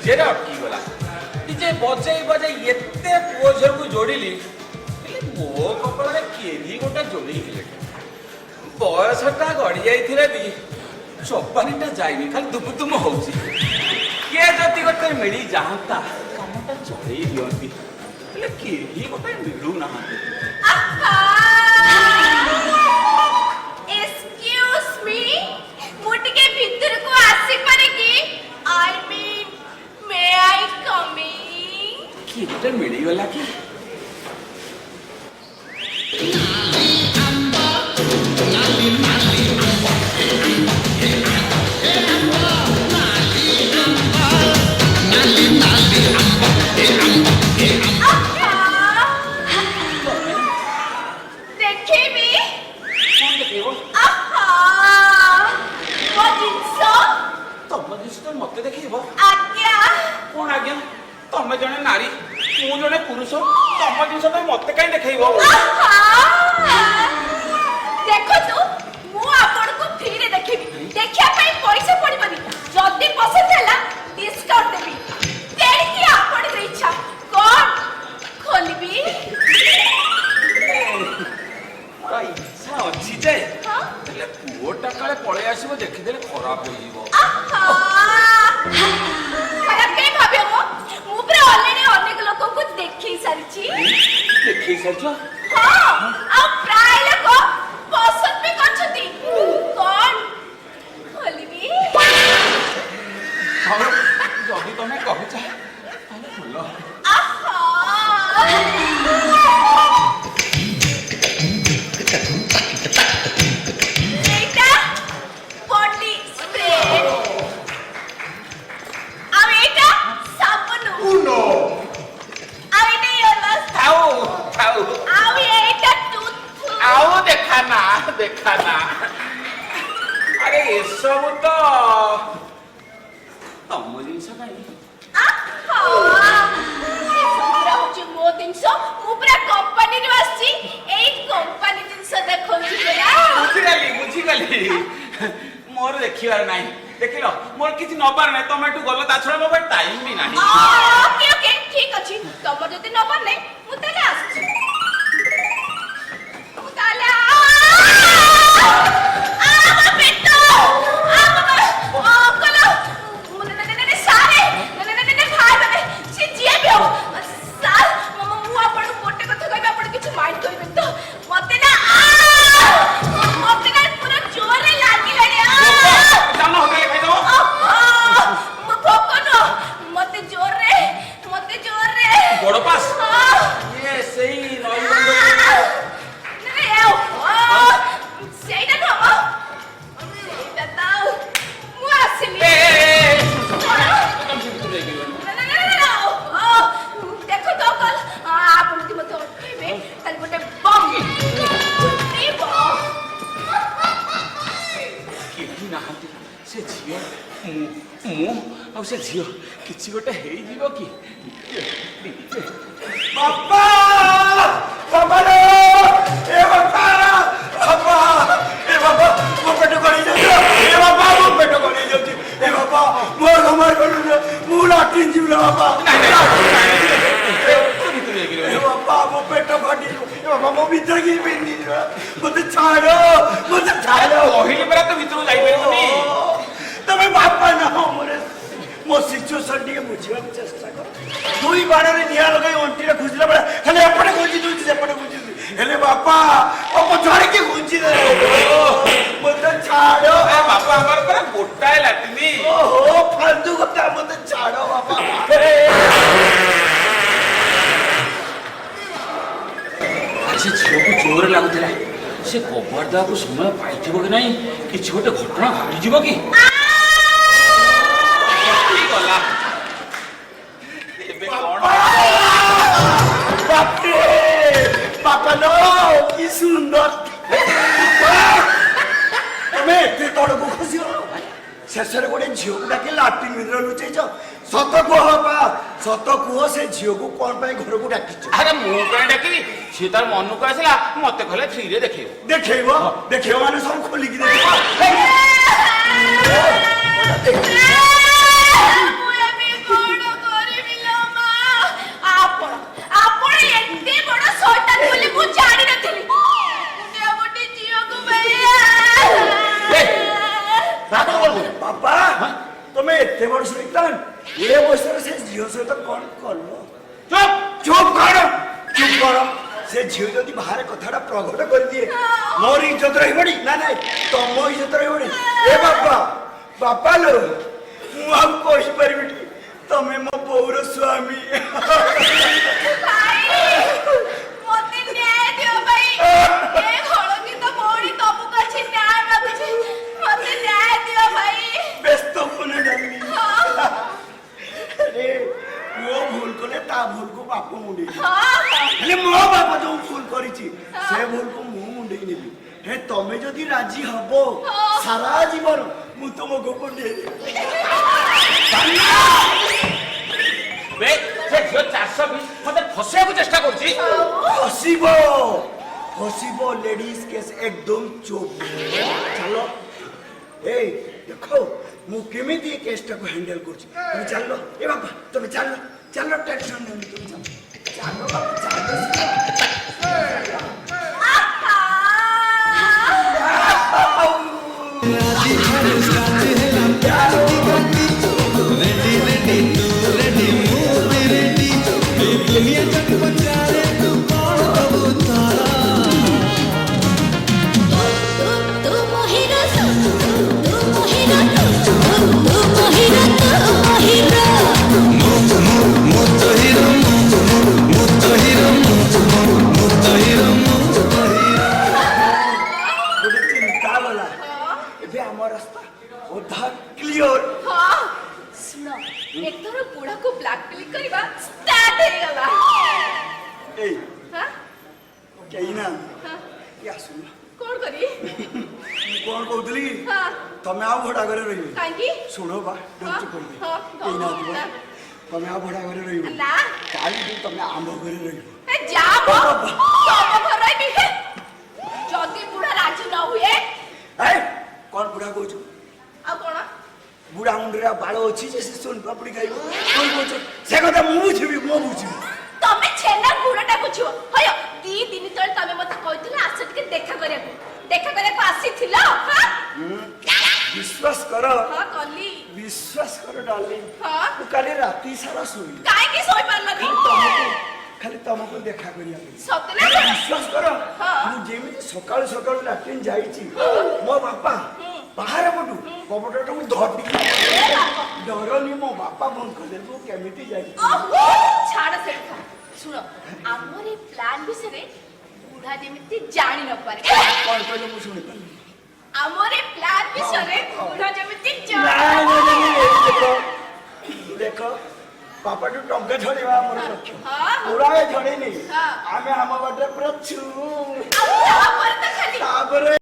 ନିଜେରେ ଅଟକି ଗଲା ନିଜେ ବଜେଇ ବଜେଇ ଏତେ ପୁଅ ଝିଅକୁ ଯୋଡ଼ିଲି ମୋ କପାଳରେ କେହି ଗୋଟେ ଯୋଡ଼େଇଥିଲେ ବୟସଟା ଗଡ଼ି ଯାଇଥିଲେ ବି ଚପାନିଟା ଯାଇନି ଖାଲି ଦୁମୁଦୁମ ହଉଛି କିଏ ଯଦି ଗୋଟେ ମିଳି ଯାଆନ୍ତା କାମଟା ଚଳେଇ ଦିଅନ୍ତି ହେଲେ କେହି ଗୋଟେ ମିଳୁନାହାନ୍ତି। Excuse me, ମୁଁ ଟିକେ ଭିତରକୁ ଆସିପାରେ କି? I mean, may I come in? କିଏ ଗୋଟେ ମିଳିଗଲା କି? मत देखिए आज्ञा कौन आज्ञा तमे जने नारी मु जने पुरुष तम जिनस मत कहीं देखो देखो तू मु आपन को फ्री रे देखिबी देखिया पई पैसा पड़बनी जदी पसंद हैला डिस्काउंट देबी तेरी की आपन रे इच्छा कौन खोलबी इच्छा अच्छी जे हेले पुओटा काले पळे आसीबो देखि देले खराब हो जीवो खराब के भाबे मो मु पर ऑलरेडी अनेक लोक को देखि सारची हां आ प्राय लोक पसंद भी करछती कौन खोलबी हम जदी तमे कहू चाहे ताले बोलो देखाना अरे ये सब तो तम जिनस नहीं मो जिनस मु पूरा कंपनी रे आसी एई कंपनी जिनस देखौ छी बेला बुझी गली मोर देखिबार नाही देखिलो मोर किछि नबार नाही टमाटो गलो ता छडा मोबाइल टाइम भी नाही ओके ओके ठीक अछि तम जति नबार नाही मु तले आसी मु तले से झियो किछि गोटे हेई जीवो कि बाबा बाबा रे ए बाबा बाबा ए बाबा मो पेट गली जाऊ ए बाबा मो पेट गली जाऊ ए बाबा मोर हमर गलु मु लाटिन जीव बाबा ए बाबा मो पेट गली ए बाबा मो भीतर की बिंदी मते छाड़ो ओहिले परा तो भीतर जाई परबनी तमे बापा ना मोरे मो सिचुएशन टिके बुझिबा चेष्टा कर दुई बारे निया लगाई ओंटी रे खुजला बड़ा खाली अपने खुजी दुई सेपटे खुजी हेले बापा ओ मो झड़ के खुजी दे मते छाड़ो ए बापा हमर पर गोटा लाटिनी ओहो फालतू गोटा मते छाड़ो बापा से झियो को जोर लागुतला से कबर दा को समय पाइथिबो कि नहीं किछि गोटे घटना घटी जीवो कि बापा नो कि सुंदर तमे एते तड़को खुशी हो शेषर गोटे झील को डाके लाट्रिन भितर लुचेच सत कह बा सत कह से झील को कौन पाई घर को डाकी अरे मु कहीं डाकिनी सी तार मन को आसला मत कहले फ्री रे देखेबो माने सब खोली की देखो मुया भी बड़ एते बड़ शैतान ए बयसर से झियो सहित कौन करलो চুপ चुप कर से झियो जदि बाहर कथाटा प्रकट कर दिए मोर इज्जत रही बड़ी ना ना तुम इज्जत रही बड़ी ए बापा लो मु अब कहि परिबिटी तमे मो पौर स्वामी भाई मते न्याय दियो भाई ए हळदी तो मोड़ी तमु कछि न्याय मागुछि मते न्याय दियो भाई व्यस्त होने डाली अरे वो भूल कोले ता भूल को बाप मुंडे हां अरे मो बाप जो भूल करिछि से भूल को मु मुंडे नेबी हे तमे जदि राजी हबो सारा जीवन मु तुमको मुंडे বে সে ঝিও 420 মতে ফসাইବାକୁ চেষ্টা করছি हसीबो लेडीज केस एकदम चुप चलो ए देखो मु केमिति केसटा को हैंडल करछि तुम चलो ए बाबा तुम चलो टेंशन नहीं तुम चलो बाबा चलो तमे आ भड़ा घरे रहिबो कांगी सुनो बा डोच कर दे ए ना दिबो तमे आ भड़ा घरे रहिबो ना काली दिन तमे आंबो घरे रहिबो ए जाबो तम घर रहिबी हे जदी बुढ़ा राजी न हुए ए कोन बुढ़ा कहू आ कोन बुढ़ा मुंडरा बाळ अछि जे सोन पापड़ी खाइबो कोन कहू से কথা मु बुझिबी तमे छेना बुढ़ाटा बुझियो हयो 2 दिन तळे तमे मते कहितले आसे के देखा करे आसी थिलो हां विश्वास करो हां कली विश्वास करो डार्लिंग हां तू काली राती सारा सोई काहे की सोई पारलनी खाली तुमको देखा करिया सतले विश्वास करो हां मु जेमी सकाळ सकाळ लैट्रिन जाईची मो बापा बाहर पटू कपड़टा मु धरती डरनी मो बापा बंद कर दे तू केमिति जाई छाड़ से सुनो हमरे प्लान विषय बुढ़ा जेमिति जानि न पारे कोन कहलो मु सुनि पाली हमरे प्लान विषय बुढ़ा जेमिति नहीं देखो पापा तो टंका झड़ेवा हमर लक्ष्य पूरा झड़े नहीं आमे हम बाटे पूरा छु अब तापर त खाली तापर